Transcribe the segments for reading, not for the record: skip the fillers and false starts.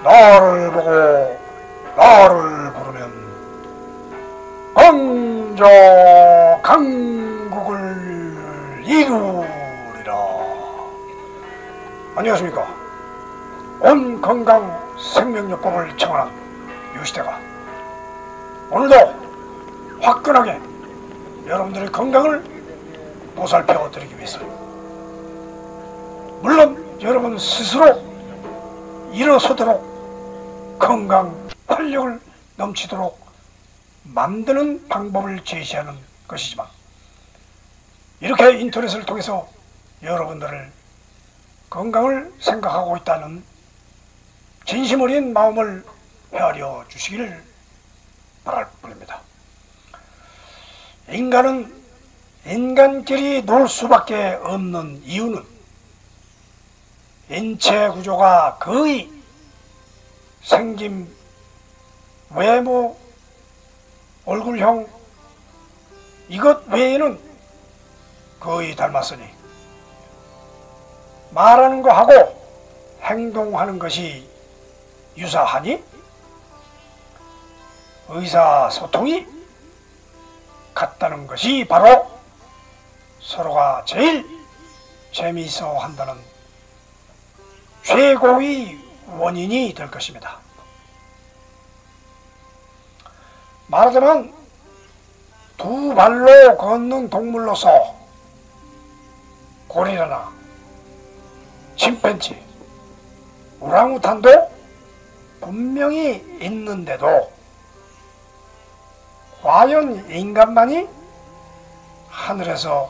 나를 보고 나를 부르면 먼저 강국을 이루리라. 안녕하십니까. 온 건강 생명요법을 청하는 유시태가 오늘도 화끈하게 여러분들의 건강을 보살펴 드리기 위해서, 물론 여러분 스스로 일어서도록 건강 활력을 넘치도록 만드는 방법을 제시하는 것이지만, 이렇게 인터넷을 통해서 여러분들을 건강을 생각하고 있다는 진심 어린 마음을 헤아려 주시기를 바랄 뿐입니다. 인간은 인간끼리 놀 수밖에 없는 이유는 인체 구조가 거의 생김, 외모, 얼굴형 이것 외에는 거의 닮았으니 말하는 거하고 행동하는 것이 유사하니 의사소통이 같다는 것이 바로 서로가 제일 재미있어 한다는 최고의 원인이 될 것입니다. 말하자면 두 발로 걷는 동물로서 고릴라나 침팬지, 오랑우탄도 분명히 있는데도 과연 인간만이 하늘에서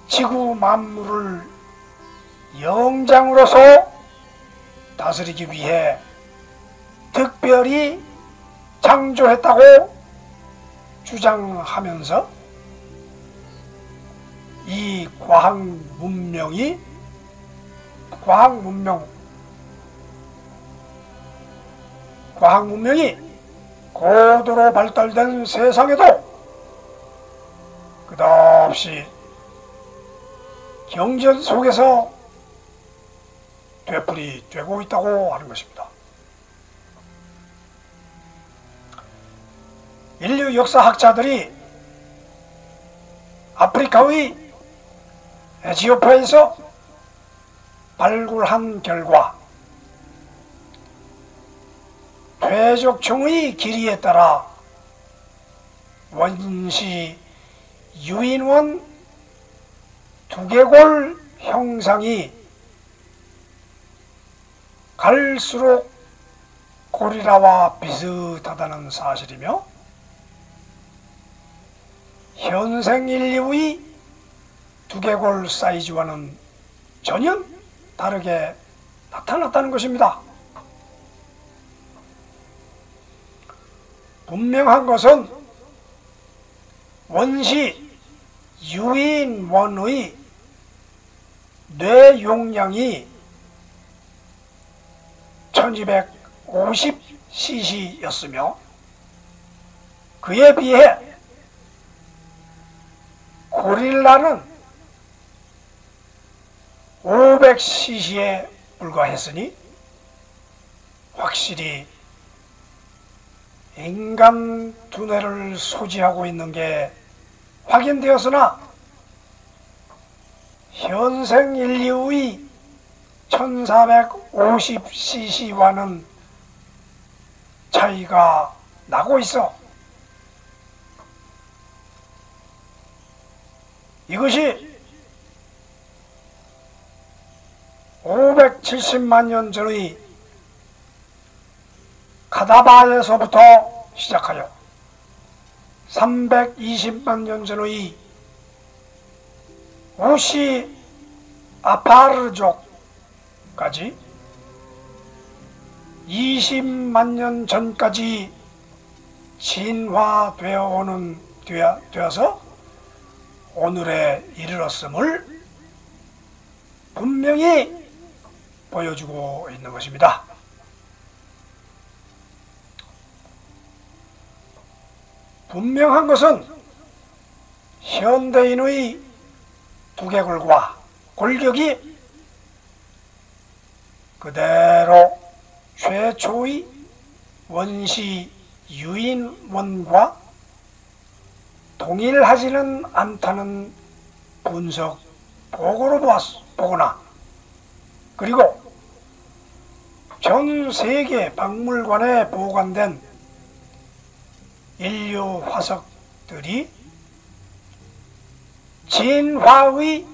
지구 만물을 영장으로서 다스리기 위해 특별히 창조했다고 주장하면서 이 과학 문명이 고도로 발달된 세상에도 끝없이 경전 속에서 되풀이되고 있다고 하는 것입니다. 인류 역사학자들이 아프리카의 에티오피아에서 발굴한 결과 퇴적충의 길이에 따라 원시 유인원 두개골 형상이 갈수록 고릴라와 비슷하다는 사실이며, 현생 인류의 두개골 사이즈와는 전혀 다르게 나타났다는 것입니다. 분명한 것은 원시 유인원의 뇌 용량이 1250cc였으며 그에 비해 고릴라는 500cc에 불과했으니 확실히 인간 두뇌를 소지하고 있는 게 확인되었으나, 현생 인류의 1450cc와는 차이가 나고 있어. 이것이 570만 년 전의 카다바에서부터 시작하여 320만 년 전의 우시 아파르족까지 20만 년 전까지 진화되어서 오늘에 이르렀음을 분명히 보여주고 있는 것입니다. 분명한 것은 현대인의 두개골과 골격이 그대로 최초의 원시 유인원과 동일하지는 않다는 분석 보고로 보거나, 그리고 전 세계 박물관에 보관된 인류 화석들이 진화의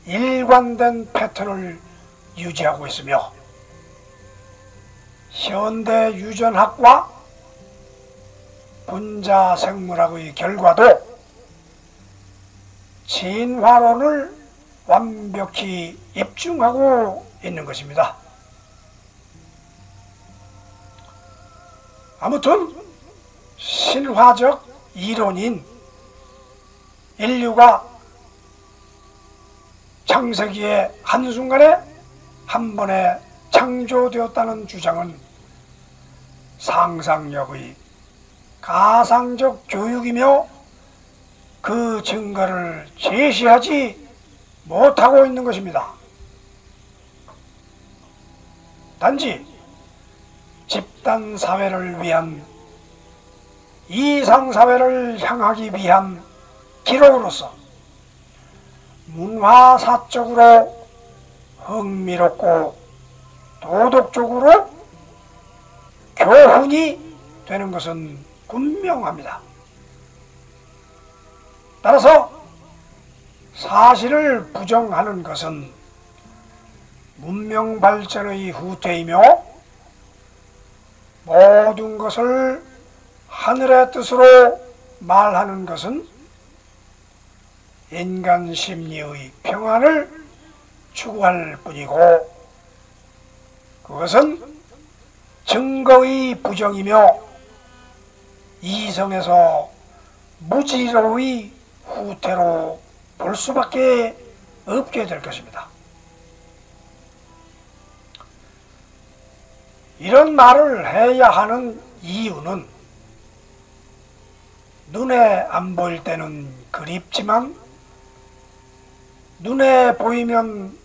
일관된 패턴을 유지하고 있으며, 현대 유전학과 분자생물학의 결과도 진화론을 완벽히 입증하고 있는 것입니다. 아무튼 신화적 이론인 인류가 창세기의 한순간에 한 번에 창조되었다는 주장은 상상력의 가상적 교육이며 그 증거를 제시하지 못하고 있는 것입니다. 단지 집단사회를 위한, 이상사회를 향하기 위한 기록으로서 문화사적으로 흥미롭고 도덕적으로 교훈이 되는 것은 분명합니다. 따라서 사실을 부정하는 것은 문명 발전의 후퇴이며, 모든 것을 하늘의 뜻으로 말하는 것은 인간 심리의 평안을 추구할 뿐이고, 그것은 증거의 부정이며 이성에서 무지로의 후퇴로 볼 수밖에 없게 될 것입니다. 이런 말을 해야 하는 이유는 눈에 안 보일 때는 그립지만 눈에 보이면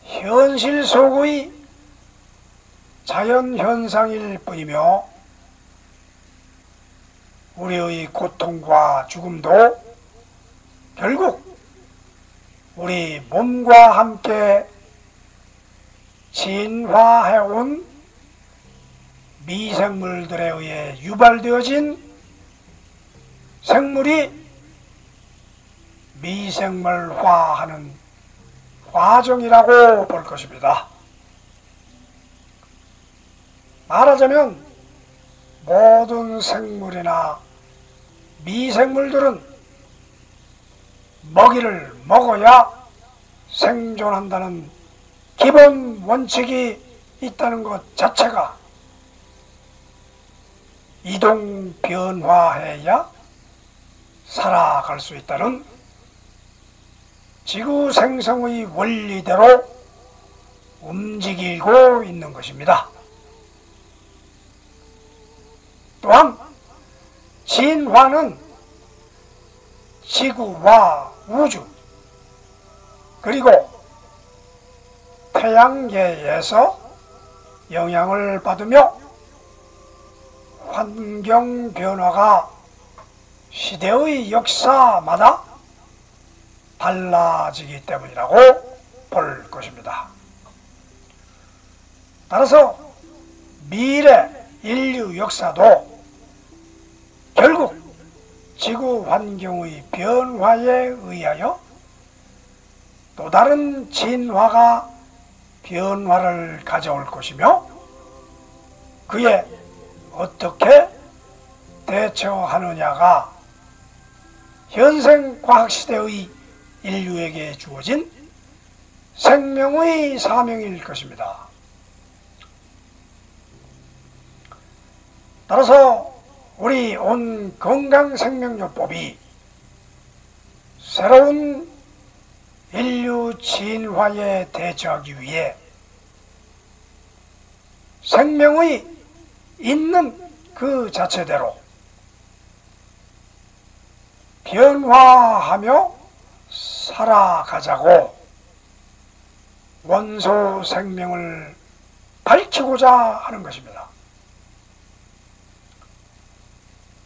현실 속의 자연현상일 뿐이며, 우리의 고통과 죽음도 결국 우리 몸과 함께 진화해온 미생물들에 의해 유발되어진 생물이 미생물화하는 과정이라고 볼 것입니다. 말하자면 모든 생물이나 미생물들은 먹이를 먹어야 생존한다는 기본 원칙이 있다는 것 자체가 이동 변화해야 살아갈 수 있다는 지구 생성의 원리대로 움직이고 있는 것입니다. 또한 진화는 지구와 우주, 그리고 태양계에서 영향을 받으며 환경 변화가 시대의 역사마다 달라지기 때문이라고 볼 것입니다. 따라서 미래 인류 역사도 결국 지구 환경의 변화에 의하여 또 다른 진화가 변화를 가져올 것이며, 그에 어떻게 대처하느냐가 현생 과학시대의 인류에게 주어진 생명의 사명일 것입니다. 따라서 우리 온 건강생명요법이 새로운 인류 진화에 대처하기 위해 생명의 있는 그 자체대로 변화하며 살아가자고 원소 생명을 밝히 지키고자 하는 것입니다.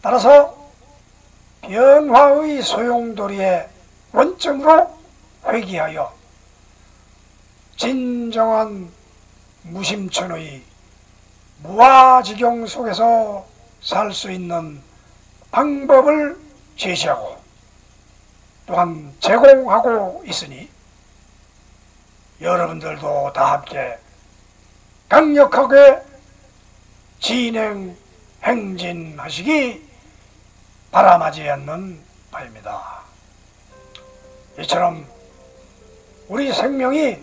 따라서 변화의 소용돌이의 원점으로 회귀하여 진정한 무심천의 무아지경 속에서 살 수 있는 방법을 제시하고 또한 제공하고 있으니 여러분들도 다 함께 강력하게 진행 행진하시기 바람하지 않는 바입니다. 이처럼 우리 생명이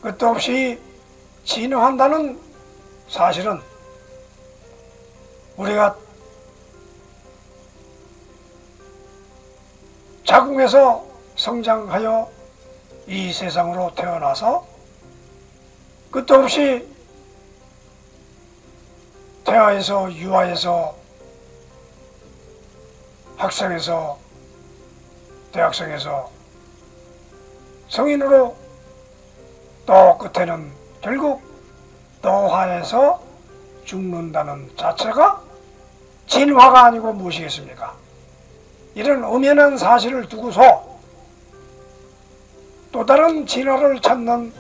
끝도 없이 진화한다는 사실은 우리가 자궁에서 성장하여 이 세상으로 태어나서 끝도 없이 태아에서 유아에서 학생에서 대학생에서 성인으로 또 끝에는 결국 노화에서 죽는다는 자체가 진화가 아니고 무엇이겠습니까? 이런 엄연한 사실을 두고서 또 다른 진화를 찾는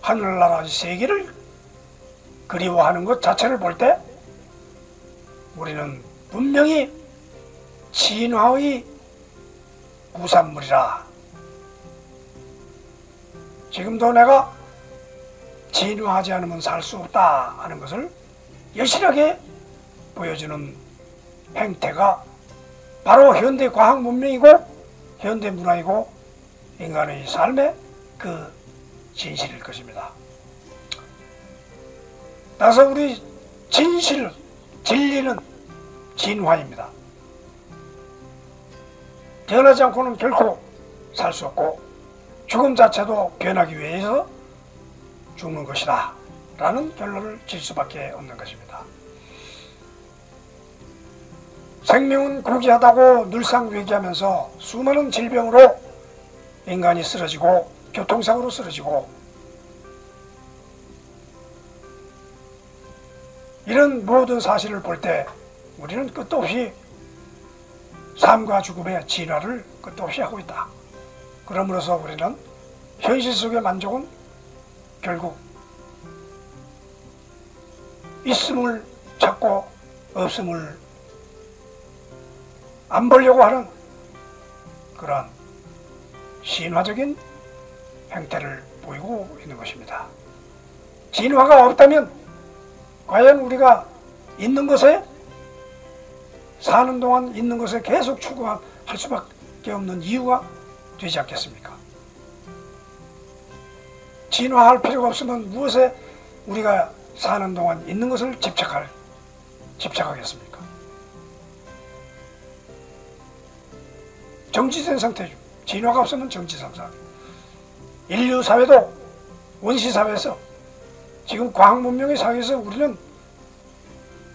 하늘나라 세계를 그리워하는 것 자체를 볼 때 우리는 분명히 진화의 부산물이라, 지금도 내가 진화하지 않으면 살 수 없다 하는 것을 여실하게 보여주는 행태가 바로 현대 과학 문명이고 현대 문화이고 인간의 삶의 그 진실일 것입니다. 따라서 우리 진리는 진화입니다. 변하지 않고는 결코 살 수 없고 죽음 자체도 변하기 위해서 죽는 것이다 라는 결론을 질 수밖에 없는 것입니다. 생명은 고귀하다고 늘상 얘기하면서 수많은 질병으로 인간이 쓰러지고 교통사고로 쓰러지고 이런 모든 사실을 볼 때 우리는 끝도 없이 삶과 죽음의 진화를 끝도 없이 하고 있다. 그러므로서 우리는 현실 속의 만족은 결국 있음을 찾고 없음을 안 보려고 하는 그런 신화적인 행태를 보이고 있는 것입니다. 진화가 없다면 과연 우리가 있는 것에 사는 동안 있는 것에 계속 추구할 수밖에 없는 이유가 되지 않겠습니까? 진화할 필요가 없으면 무엇에 우리가 사는 동안 있는 것을 집착하겠습니까? 정지된 상태죠. 진화가 없으면 정지상상. 인류 사회도 원시 사회에서 지금 과학 문명의 사회에서 우리는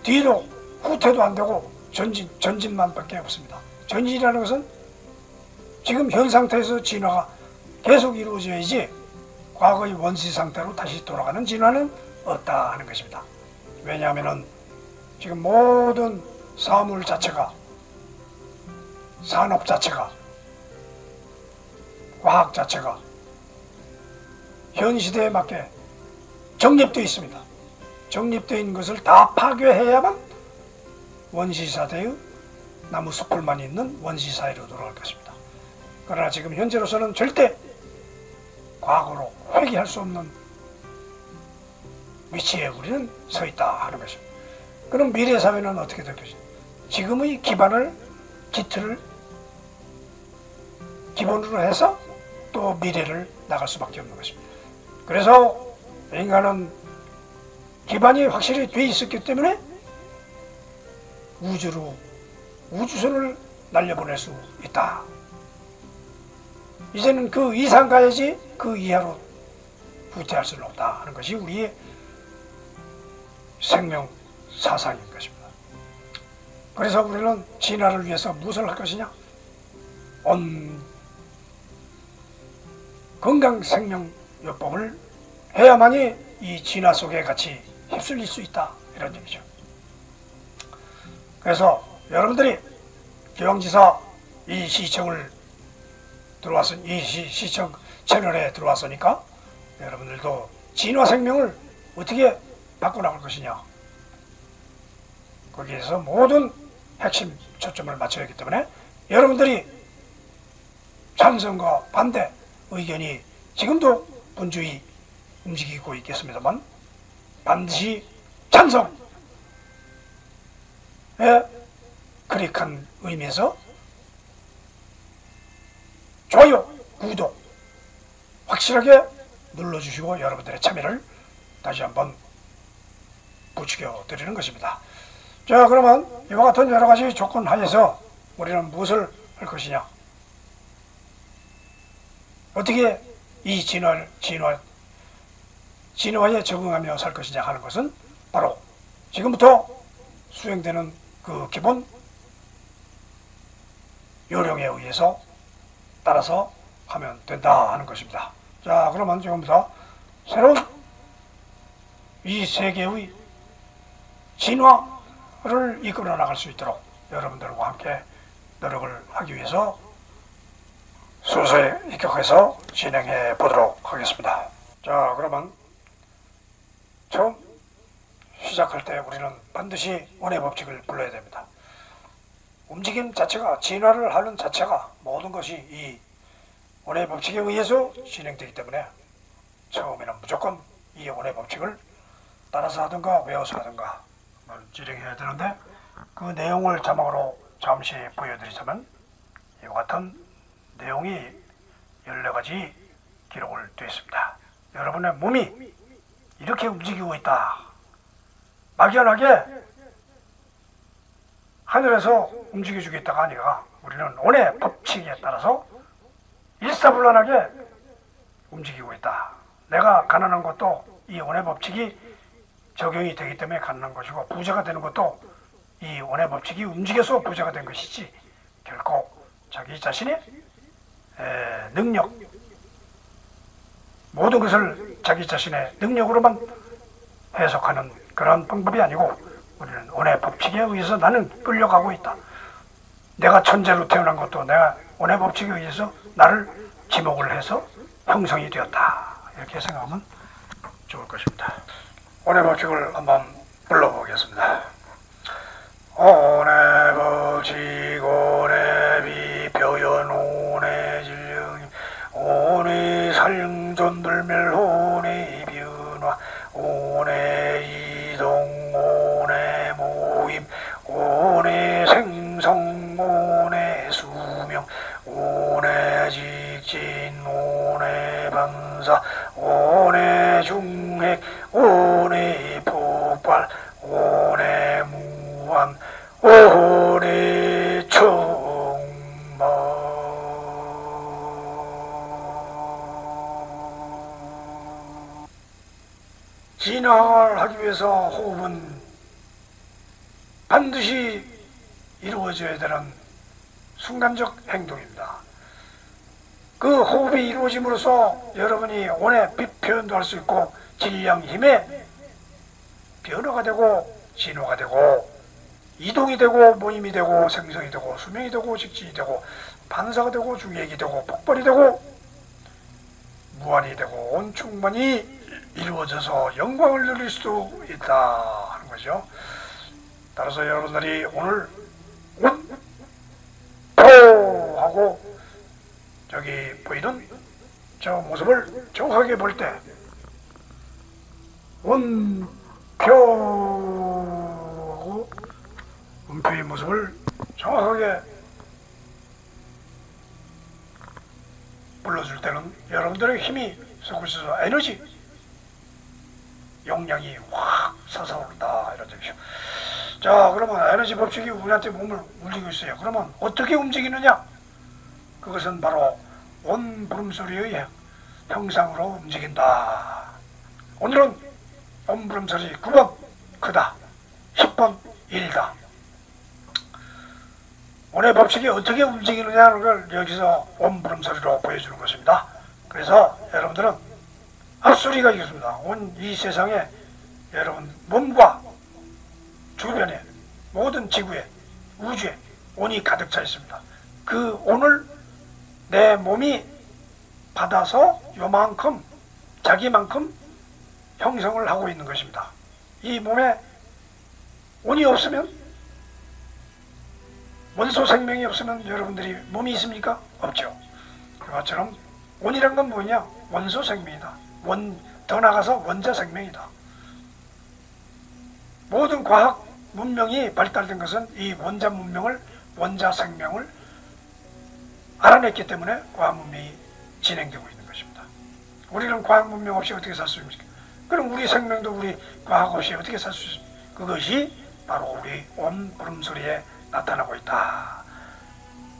뒤로 후퇴도 안 되고 전진만 밖에 없습니다. 전진이라는 것은 지금 현 상태에서 진화가 계속 이루어져야지 과거의 원시 상태로 다시 돌아가는 진화는 없다 하는 것입니다. 왜냐하면 지금 모든 사물 자체가, 산업 자체가, 과학 자체가 현 시대에 맞게 정립되어 있습니다. 정립되어 있는 것을 다 파괴해야만 원시사대의 나무숲을만 있는 원시사회로 돌아갈 것입니다. 그러나 지금 현재로서는 절대 과거로 회귀할 수 없는 위치에 우리는 서 있다 하는 것입니다. 그럼 미래사회는 어떻게 될 것인가? 지금의 기틀을 기본으로 해서 또 미래를 나갈 수밖에 없는 것입니다. 그래서 인간은 기반이 확실히 돼 있었기 때문에 우주선을 날려보낼 수 있다. 이제는 그 이상 가야지 그 이하로 후퇴할 수는 없다 하는 것이 우리의 생명 사상인 것입니다. 그래서 우리는 진화를 위해서 무엇을 할 것이냐? 건강 생명요법을 해야만이 이 진화 속에 같이 휩쓸릴 수 있다, 이런 얘기죠. 그래서 여러분들이 기왕지사 이 시청을 들어왔으 이 시청 채널에 들어왔으니까 여러분들도 진화 생명을 어떻게 바꿔나갈 것이냐, 거기에서 모든 핵심 초점을 맞춰야 하기 때문에 여러분들이 찬성과 반대 의견이 지금도 분주히 움직이고 있겠습니다만 반드시 찬성에 클릭한 의미에서 좋아요, 구독 확실하게 눌러주시고 여러분들의 참여를 다시 한번 부추겨 드리는 것입니다. 자, 그러면 이와 같은 여러가지 조건 하에서 우리는 무엇을 할 것이냐, 어떻게 이 진화에 적응하며 살 것이냐 하는 것은 바로 지금부터 수행되는 그 기본 요령에 의해서 따라서 하면 된다 하는 것입니다. 자, 그러면 지금부터 새로운 이 세계의 진화를 이끌어 나갈 수 있도록 여러분들과 함께 노력을 하기 위해서 순서에 입각해서 진행해 보도록 하겠습니다. 자, 그러면 처음 시작할 때 우리는 반드시 원의 법칙을 불러야 됩니다. 움직임 자체가, 진화를 하는 자체가 모든 것이 이 원의 법칙에 의해서 진행되기 때문에 처음에는 무조건 이 원의 법칙을 따라서 하든가 외워서 하든가 진행해야 되는데, 그 내용을 자막으로 잠시 보여드리자면 이와 같은 내용이 14가지 기록을 되어 있습니다. 여러분의 몸이 이렇게 움직이고 있다, 막연하게 하늘에서 움직여주겠다가 아니라 우리는 원의 법칙에 따라서 일사불란하게 움직이고 있다. 내가 가난한 것도 이 원의 법칙이 적용이 되기 때문에 가난한 것이고, 부자가 되는 것도 이 원의 법칙이 움직여서 부자가 된 것이지 결코 자기 자신의 능력, 모든 것을 자기 자신의 능력으로만 해석하는 그런 방법이 아니고, 우리는 원의 법칙에 의해서 나는 끌려가고 있다. 내가 천재로 태어난 것도 내가 원의 법칙에 의해서 나를 지목을 해서 형성이 되었다, 이렇게 생각하면 좋을 것입니다. 원의 법칙을 한번 불러보겠습니다. 원의 법칙, 원의 비표현, 원의 진령, 원의 살증전불멸, 원의 변화, 원의 이동, 원의 모임, 원의 생성, 원의 수명, 원의 직진, 원의 반사, 원의 중핵, 원의 폭발, 원의 무한, 원의 충만. 진화를 하기 위해서 호흡은 반드시 이루어져야 되는 순간적 행동입니다. 그 호흡이 이루어짐으로써 여러분이 원의 빛 표현도 할 수 있고 질량, 힘의 변화가 되고 진화가 되고 이동이 되고 모임이 되고 생성이 되고 수명이 되고 직진이 되고 반사가 되고 중액이 되고 폭발이 되고 무한이 되고 온충만이 이루어져서 영광을 누릴 수도 있다 하는 거죠. 따라서 여러분들이 오늘 하고 저기 보이는 저 모습을 정확하게 볼 때 원표하고 음표의 모습을 정확하게 불러줄 때는 여러분들의 힘이 솟고 있어서 에너지 용량이 확 솟아오른다, 이런 얘기죠. 자, 그러면 에너지 법칙이 우리한테 몸을 움직이고 있어요. 그러면 어떻게 움직이느냐? 그것은 바로 온 부름소리의 형상으로 움직인다. 오늘은 온 부름소리 9번 크다, 10번 1다. 온의 법칙이 어떻게 움직이느냐는 걸 여기서 온 부름소리로 보여주는 것입니다. 그래서 여러분들은 앞소리가 있습니다. 온 이 세상에 여러분 몸과 주변에 모든 지구에 우주에 온이 가득 차 있습니다. 그 온을 내 몸이 받아서 요만큼 자기만큼 형성을 하고 있는 것입니다. 이 몸에 온이 없으면, 원소 생명이 없으면 여러분들이 몸이 있습니까? 없죠. 그것처럼 온이란 건 뭐냐? 원소 생명이다. 더 나아가서 원자 생명이다. 모든 과학 문명이 발달된 것은 이 원자 문명을, 원자 생명을 알아냈기 때문에 과학 문명이 진행되고 있는 것입니다. 우리는 과학 문명 없이 어떻게 살 수 있습니까? 그럼 우리 생명도 우리 과학 없이 어떻게 살 수 있습니까? 그것이 바로 우리 옴 부름소리에 나타나고 있다.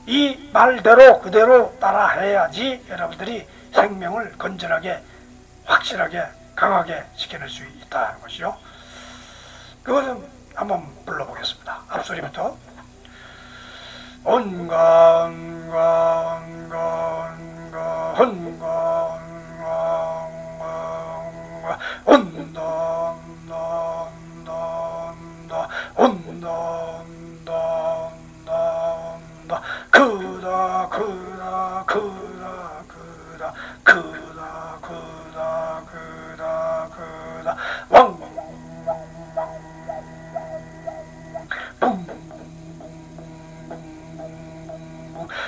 이 말대로 그대로 따라해야지 여러분들이 생명을 건전하게, 확실하게, 강하게 지켜낼 수 있다는 것이죠. 그것은 한번 불러보겠습니다. 앞소리부터. 온가 온가 온가 온가 온가 온가 온다 온다 온다 온다 온다 온다 온다 크다 크다 크다 크다 크다 크다 크다 크다 왕왕왕왕왕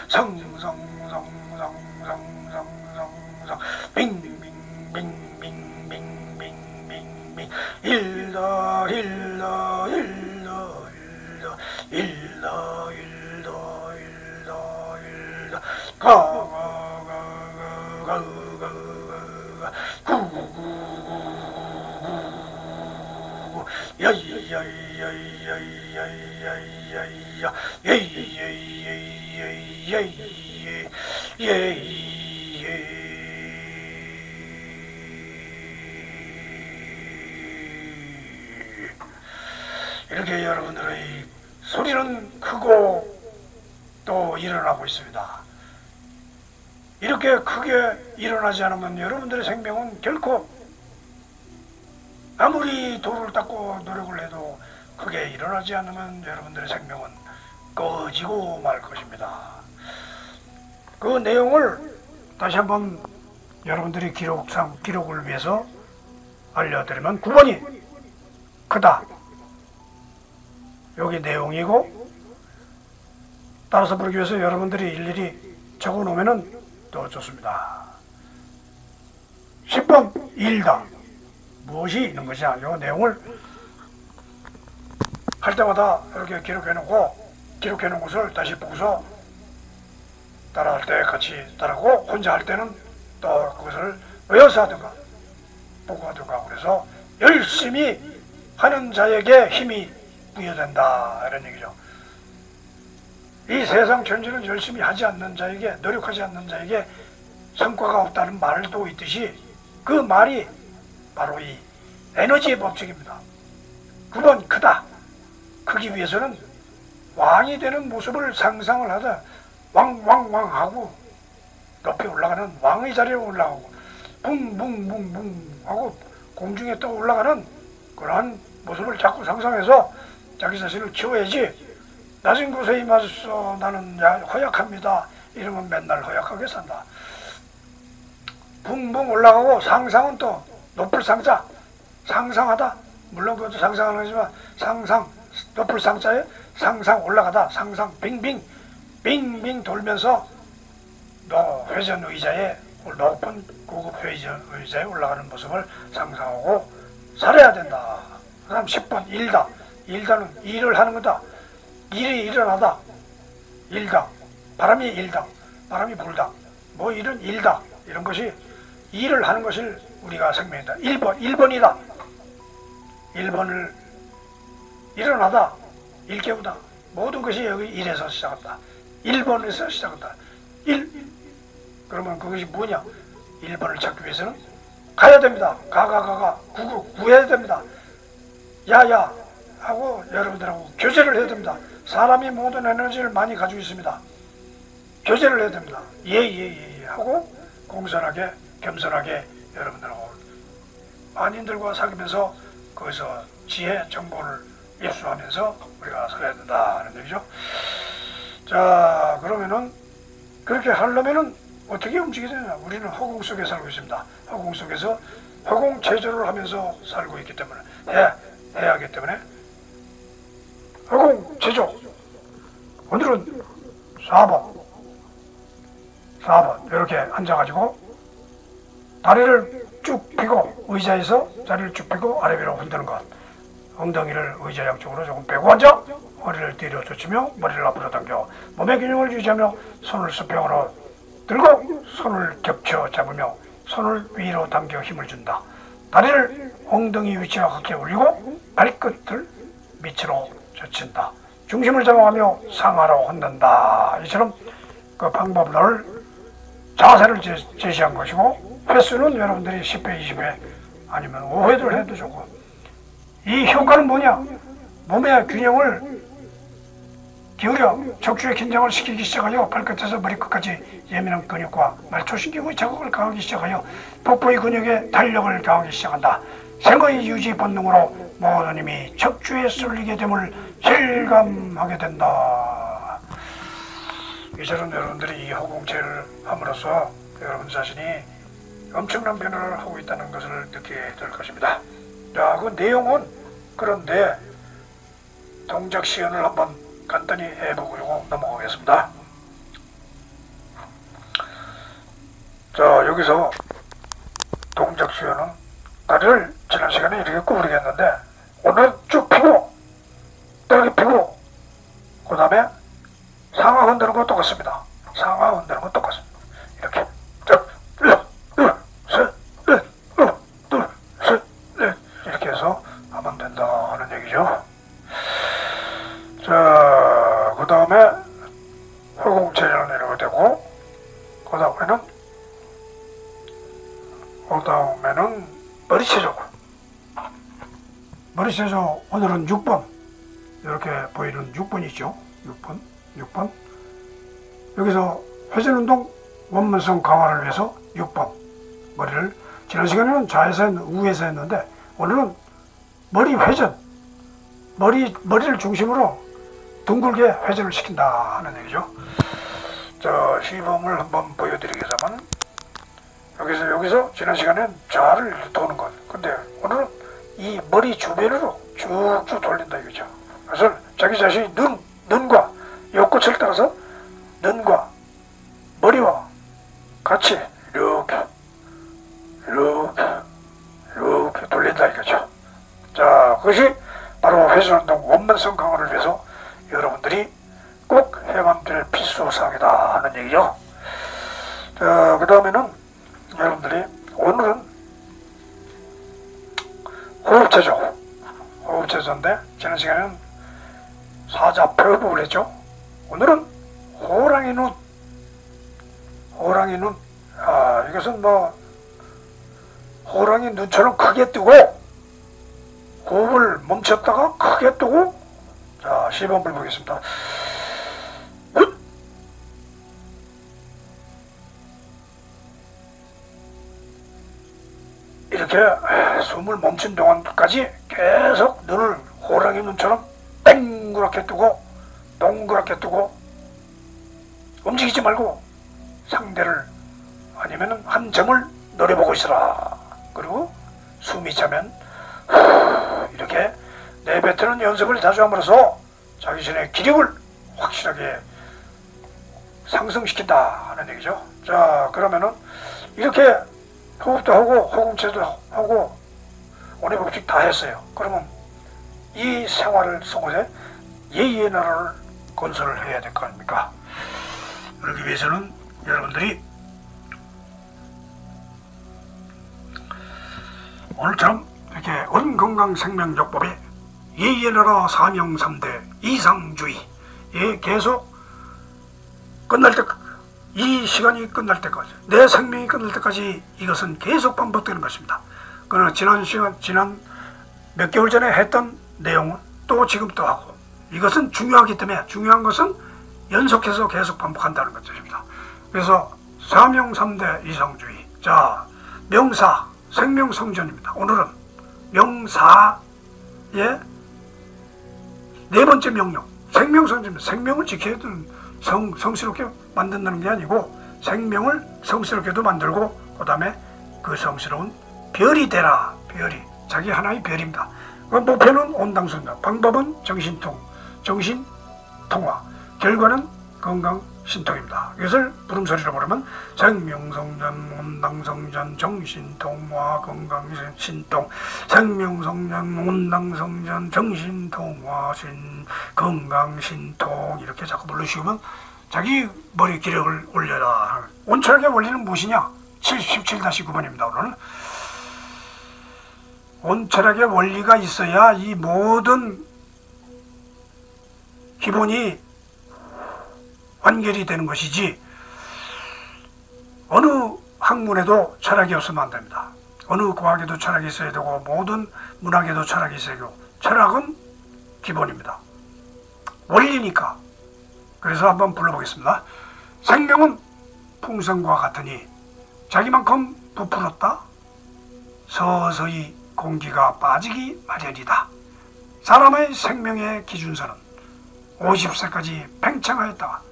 성성성성성성성 빙빙빙빙빙빙빙빙 일러 일러 일러 일러 일러 일러 일러 일러 가가가가가가 구구구구구 야야야야야야야야야 예예예예예예예 이렇게 여러분들의 소리는 크고 또 일어나고 있습니다. 이렇게 크게 일어나지 않으면 여러분들의 생명은 결코 아무리 돌을 닦고 노력을 해도 크게 일어나지 않으면 여러분들의 생명은 꺼지고 말 것입니다. 그 내용을 다시 한번 여러분들이 기록을 위해서 알려드리면 9번이 크다. 여기 내용이고 따라서 부르기 위해서 여러분들이 일일이 적어 놓으면 더 좋습니다. 10번 일다. 무엇이 있는 것이냐. 이 내용을 할 때마다 이렇게 기록해 놓은 것을 다시 보고서 따라할 때 같이 따라하고 혼자 할 때는 또 그것을 외워서 하든가 보고 하든가 그래서 열심히 하는 자에게 힘이 부여된다 이런 얘기죠. 이 세상 전체는 열심히 하지 않는 자에게, 노력하지 않는 자에게 성과가 없다는 말도 있듯이 그 말이 바로 이 에너지의 법칙입니다. 9번 크다. 크기 위해서는 왕이 되는 모습을 상상을 하다 왕왕왕 하고 높이 올라가는 왕의 자리에 올라가고 붕붕붕붕 하고 공중에 떠 올라가는 그러한 모습을 자꾸 상상해서 자기 자신을 키워야지 낮은 곳에 임하소서 나는 허약합니다 이러면 맨날 허약하게 산다. 붕붕 올라가고 상상은 또 높을 상자 상상하다 물론 그것도 상상하는 거지만 상상 높을 상자에 상상 올라가다 상상 빙빙 빙빙 돌면서 회전 의자에 높은 고급 회전 의자에 올라가는 모습을 상상하고 살아야 된다. 그 다음 10번 일다. 일다는 일을 하는 거다. 일이 일어나다. 일다. 바람이 일다. 바람이 불다. 뭐 일은 일다. 이런 것이 일을 하는 것을 우리가 생명이다. 1번이다. 1번을 일어나다. 일깨우다. 모든 것이 여기 일에서 시작한다. 1번에서 시작한다. 1. 그러면 그것이 뭐냐? 1번을 찾기 위해서는 가야 됩니다. 구해야 됩니다. 야야 하고 여러분들하고 교제를 해야 됩니다. 사람이 모든 에너지를 많이 가지고 있습니다. 교제를 해야 됩니다. 예예예 하고 공손하게 겸손하게 여러분들하고 한인들과 사귀면서 거기서 지혜 정보를 입수하면서 우리가 살아야 된다는 얘기죠. 자, 그러면은 그렇게 하려면은 어떻게 움직여야 되냐? 우리는 허공 속에 살고 있습니다. 허공 속에서 허공 체조를 하면서 살고 있기 때문에 해야 하기 때문에 허공 체조. 오늘은 4번 이렇게 앉아가지고 다리를 쭉 펴고 의자에서 다리를 쭉 펴고 아래 위로 흔드는 것. 엉덩이를 의자 양쪽으로 조금 빼고 앉아 허리를 뒤로 젖히며 머리를 앞으로 당겨 몸의 균형을 유지하며 손을 수평으로 들고 손을 겹쳐 잡으며 손을 위로 당겨 힘을 준다. 다리를 엉덩이 위치와 같게 올리고 발끝을 밑으로 젖힌다. 중심을 잡아가며 상하로 흔든다. 이처럼 그 방법을 자세를 제시한 것이고 횟수는 여러분들이 10회, 20회 아니면 5회를 해도 좋고 이 효과는 뭐냐? 몸의 균형을 기울여 척추의 긴장을 시키기 시작하여 발끝에서 머리끝까지 예민한 근육과 말초신경의 자극을 가하기 시작하여 복부의 근육에 탄력을 가하기 시작한다. 생의 유지 본능으로 모든 힘이 척추에 쏠리게 됨을 실감하게 된다. 이처럼 여러분들이 이 허공체를 함으로써 여러분 자신이 엄청난 변화를 하고 있다는 것을 느끼게 될 것입니다. 자, 그 내용은 그런데 동작 시연을 한번 간단히 해보고 넘어가겠습니다. 자, 여기서 동작 시연은 다리를 지난 시간에 이렇게 구부리게 했는데 오늘은 쭉 펴고 이렇게 펴고 그 다음에 상하 흔드는 건 똑같습니다. 상하 흔드는 건 똑같습니다. 이렇게 이렇게 해서 하면 된다 하는 얘기죠. 자, 그 다음에 허공체를 내려가 되고 그 다음에는 머리체조. 머리체조 오늘은 6번 이렇게 보이는 6번 있죠. 6번 여기서 회전운동 원만성 강화를 위해서 6번 머리를 지난 시간에는 좌에서 우에서 했는데 오늘은 머리 회전 머리를 중심으로 둥글게 회전을 시킨다 하는 얘기죠. 자, 시범을 한번 보여드리겠지만 여기서 지난 시간에는 좌를 도는 것. 근데 오늘은 이 머리 주변으로 쭉쭉 돌린다 이거죠. 그래서 자기 자신이 눈과 옆끝을 따라서 눈과 머리와 같이 이렇게 돌린다 이거죠. 자, 그것이 바로 회전운동 원만성 강화를 위해서 여러분들이 꼭 해야만 될 필수사항이다 하는 얘기죠. 자, 그 다음에는 여러분들이 오늘은 호흡체조인데 지난 시간에는 사자표호흡을 했죠. 오늘은 호랑이 눈. 이것은 호랑이 눈처럼 크게 뜨고 호흡을 멈췄다가 크게 뜨고. 자, 시범을 보겠습니다. 이렇게 숨을 멈춘 동안까지 계속 눈을 호랑이 눈처럼 땡그랗게 뜨고 동그랗게 뜨고 움직이지 말고 상대를 아니면 한 점을 노려보고 있어라. 그리고 숨이 차면 이렇게 내뱉는 연습을 자주 함으로써 자기 전의 기력을 확실하게 상승시킨다 하는 얘기죠. 자, 그러면은 이렇게 호흡도 하고 허공체도 하고 오늘 법칙 다 했어요. 그러면 이 생활을 속에 예의의 나라를 건설을 해야 될 거 아닙니까? 그러기 위해서는 여러분들이 오늘처럼 이렇게 원건강생명요법에 예의의 나라 사명 3대 이상주의에 계속 끝날 때, 이 시간이 끝날 때까지, 내 생명이 끝날 때까지 이것은 계속 반복되는 것입니다. 그러나 지난 몇 개월 전에 했던 내용은 또 지금 또 하고, 이것은 중요하기 때문에 중요한 것은 연속해서 계속 반복한다는 것입니다. 그래서 사명 3대 이상주의. 자, 명사 생명성전입니다. 오늘은 명사의 네 번째 명령, 생명성전입니다. 생명을 지켜야 되는 성스럽게 만든다는 게 아니고 생명을 성스럽게도 만들고 그 다음에 그 성스러운 별이 되라. 별이 자기 하나의 별입니다. 그 목표는 온당성입니다. 방법은 정신통화, 결과는 건강신통입니다. 이것을 부름소리로 부르면 생명성전, 온당성전, 정신통화, 건강신통, 생명성전, 온당성전, 정신통화, 건강신통 이렇게 자꾸 부르시면 자기 머리 기력을 올려라. 온철학의 원리는 무엇이냐? 17-9번입니다. 오늘 온철학의 원리가 있어야 이 모든 기본이 완결이 되는 것이지 어느 학문에도 철학이 없으면 안 됩니다. 어느 과학에도 철학이 있어야 되고 모든 문학에도 철학이 있어야 되고 철학은 기본입니다. 원리니까. 그래서 한번 불러보겠습니다. 생명은 풍선과 같으니 자기만큼 부풀었다 서서히 공기가 빠지기 마련이다. 사람의 생명의 기준선은 50세까지 팽창하였다가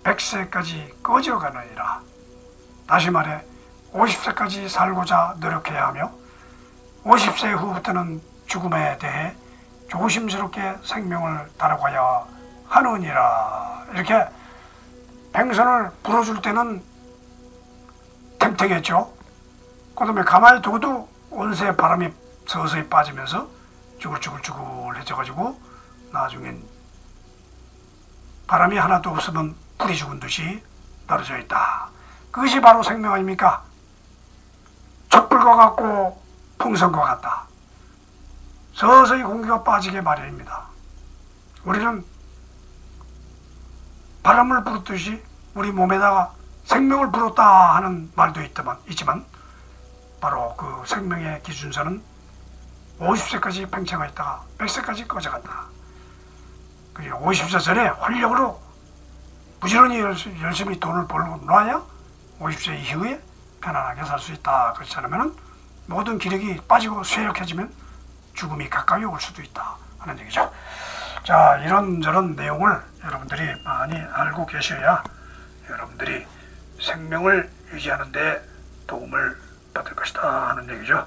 100세까지 꺼져가느니라. 다시 말해 50세까지 살고자 노력해야 하며 50세 후부터는 죽음에 대해 조심스럽게 생명을 다뤄가야 하느니라. 이렇게 팽선을 불어줄 때는 탱탱했죠. 그 다음에 가만히 두고도 온새 바람이 서서히 빠지면서 쭈글쭈글쭈글해져가지고 나중엔 바람이 하나도 없으면 불이 죽은 듯이 떨어져 있다. 그것이 바로 생명 아닙니까? 촛불과 같고 풍선과 같다. 서서히 공기가 빠지게 마련입니다. 우리는 바람을 불었듯이 우리 몸에다가 생명을 불었다 하는 말도 있지만 바로 그 생명의 기준선은 50세까지 팽창하였다가 100세까지 꺼져간다. 그리고 50세 전에 활력으로 부지런히 열심히 돈을 벌고 놔야 50세 이후에 편안하게 살 수 있다. 그렇지 않으면 모든 기력이 빠지고 쇠약해지면 죽음이 가까이 올 수도 있다 하는 얘기죠. 자, 이런저런 내용을 여러분들이 많이 알고 계셔야 여러분들이 생명을 유지하는 데 도움을 받을 것이다 하는 얘기죠.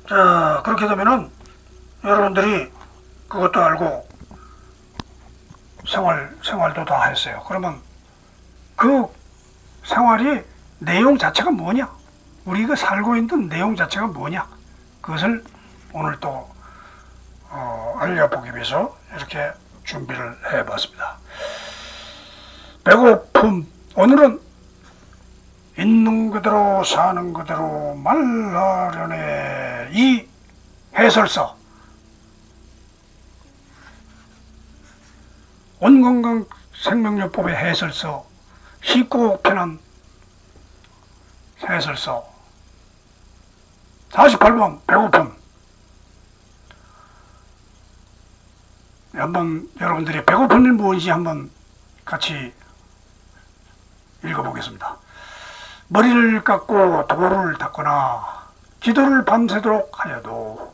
자, 그렇게 되면은 여러분들이 그것도 알고 생활도 다 했어요. 그러면 그 생활이 내용 자체가 뭐냐? 우리가 살고 있는 내용 자체가 뭐냐? 그것을 오늘 또 알려보기 위해서 이렇게 준비를 해봤습니다. 배고픔. 오늘은 있는 그대로 사는 그대로 말하려네. 이 해설서 온건강 생명요법의 해설서, 쉽고 편한 해설서 48번 배고픔. 한번 여러분들이 배고픔이 무엇인지 한번 같이 읽어보겠습니다. 머리를 깎고 도를 닦거나 기도를 밤새도록 하여도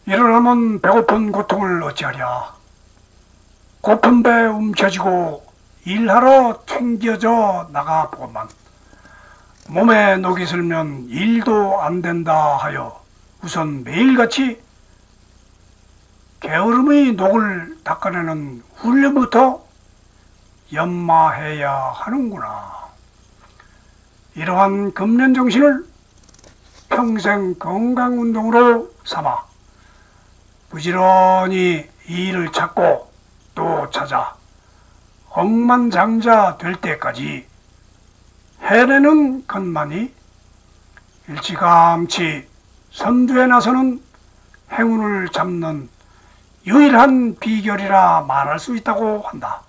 일어나면 배고픈 고통을 어찌하랴. 고픈 배 움켜쥐고 일하러 튕겨져 나가보건만 몸에 녹이 슬면 일도 안 된다 하여 우선 매일같이 게으름의 녹을 닦아내는 훈련부터 연마해야 하는구나. 이러한 금년 정신을 평생 건강운동으로 삼아 부지런히 이 일을 찾고 또 찾아 억만장자 될 때까지 해내는 것만이 일찌감치 선두에 나서는 행운을 잡는 유일한 비결이라 말할 수 있다고 한다.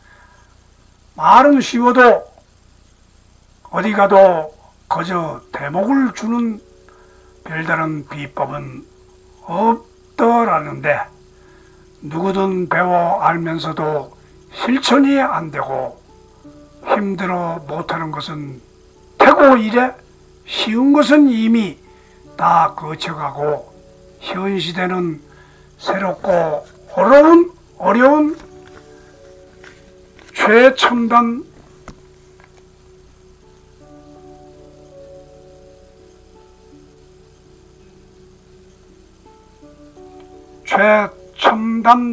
말은 쉬워도 어디 가도 거저 대목을 주는 별다른 비법은 없더라는데 누구든 배워 알면서도 실천이 안 되고 힘들어 못하는 것은 태고 이래 쉬운 것은 이미 다 거쳐가고 현 시대는 새롭고 어려운 최첨단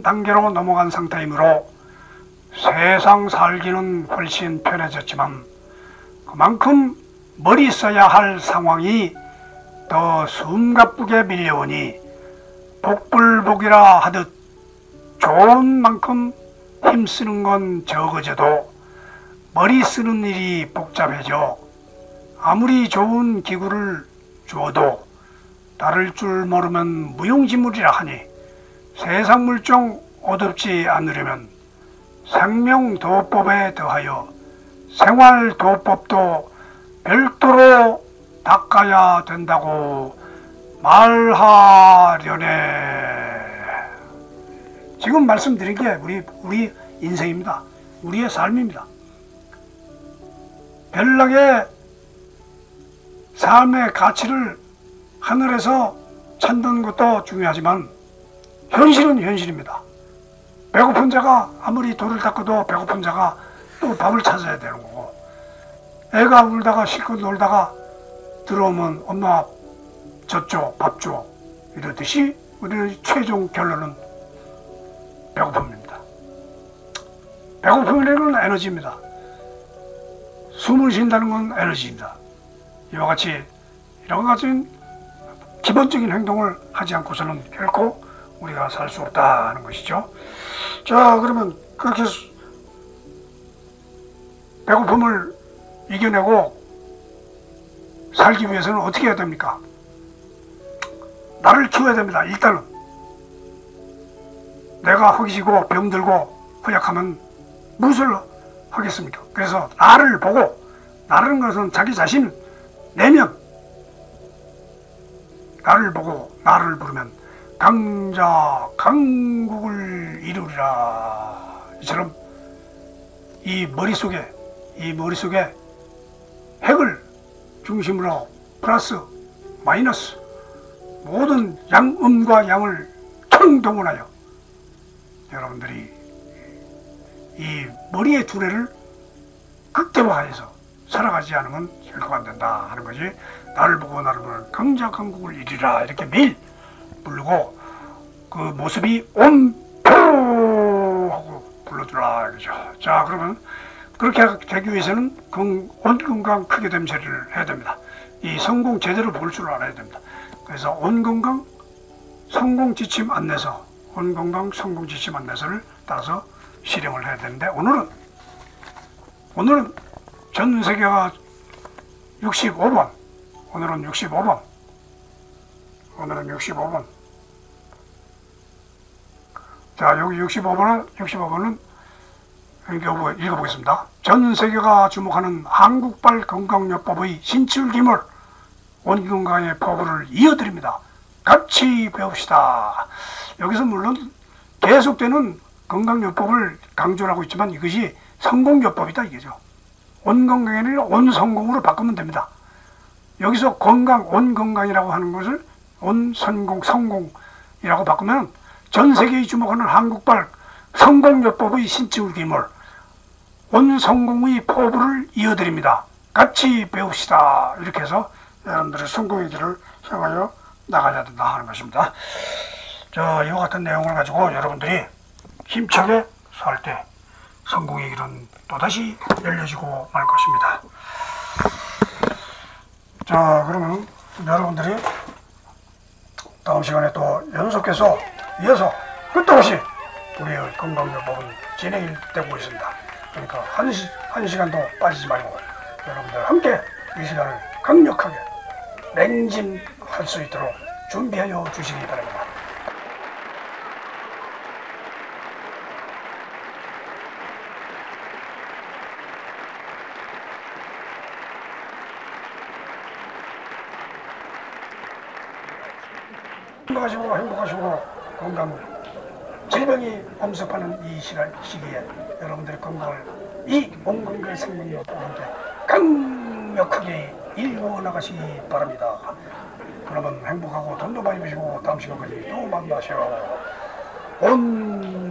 단계로 넘어간 상태이므로 세상 살기는 훨씬 편해졌지만 그만큼 머리 써야 할 상황이 더 숨가쁘게 밀려오니 복불복이라 하듯 좋은 만큼 힘쓰는 건 적어져도 머리 쓰는 일이 복잡해져 아무리 좋은 기구를 주어도 다룰 줄 모르면 무용지물이라 하니 세상 물정 어둡지 않으려면 생명도법에 더하여 생활도법도 별도로 닦아야 된다고 말하려네. 지금 말씀드린 게 우리 인생입니다. 우리의 삶입니다. 별나게 삶의 가치를 하늘에서 찾는 것도 중요하지만 현실은 현실입니다. 배고픈 자가 아무리 돌을 닦아도 배고픈 자가 또 밥을 찾아야 되는 거고, 애가 울다가 실컷 놀다가 들어오면 엄마 젖 줘, 밥 줘 이러듯이 우리는 최종 결론은 배고픔입니다. 배고픔이라는 건 에너지입니다. 숨을 쉰다는 건 에너지입니다. 이와 같이 이런 같은 기본적인 행동을 하지 않고서는 결코 우리가 살 수 없다는 것이죠. 자, 그러면 그렇게 배고픔을 이겨내고 살기 위해서는 어떻게 해야 됩니까? 나를 키워야 됩니다. 일단은 내가 허기지고 병들고 허약하면 무엇을 하겠습니까? 그래서 나를 보고, 나라는 것은 자기 자신 내면, 나를 보고 나를 부르면 강자 강국을 이루리라. 이처럼 이 머릿속에 핵을 중심으로 플러스 마이너스 모든 양음과 양을 총동원하여 여러분들이 이 머리의 두뇌를 극대화해서 살아가지 않으면 결코 안 된다 하는 것이, 나를 보고 나를 보는 강자 강국을 이루리라 이렇게 매일 부르고 그 모습이 온표 하고 불러주라 이거죠. 자, 그러면 그렇게 되기 위해서는 온 건강 크게 됨새를 해야 됩니다. 이 성공 제대로 볼 줄 알아야 됩니다. 그래서 온 건강 성공 지침 안내서, 온 건강 성공 지침 안내서를 따라서 실행을 해야 되는데, 오늘은 전 세계가 65번, 오늘은 65번. 자, 여기 65번은 읽어보겠습니다. 전 세계가 주목하는 한국발 건강요법의 신출기물, 온건강의 포부를 이어드립니다. 같이 배웁시다. 여기서 물론 계속되는 건강요법을 강조를 하고 있지만 이것이 성공요법이다 이거죠. 온건강이 아니라 온성공으로 바꾸면 됩니다. 여기서 온 건강이라고 하는 것을 성공이라고 바꾸면 전 세계에 주목하는 한국발 성공요법의 신출기물, 온성공의 포부를 이어드립니다. 같이 배웁시다. 이렇게 해서 여러분들의 성공의 길을 향하여 나가야 된다 하는 것입니다. 자, 이와 같은 내용을 가지고 여러분들이 힘차게 살 때 성공의 길은 또다시 열려지고 말 것입니다. 자, 그러면 여러분들이 다음 시간에 또 연속해서 이어서 끝도 없이 우리의 건강요법은 진행이 되고 있습니다. 그러니까 한 시간도 빠지지 말고 여러분들 함께 이 시간을 강력하게 맹진할 수 있도록 준비하여 주시기 바랍니다. 행복하시고 건강 질병이 엄습하는 이 시기에 여러분들의 건강을 이 온건강의 생명력과 함께 강력하게 일구어 나가시기 바랍니다. 여러분 행복하고 돈도 많이 버시고 다음 시간까지 또 만나시오. 온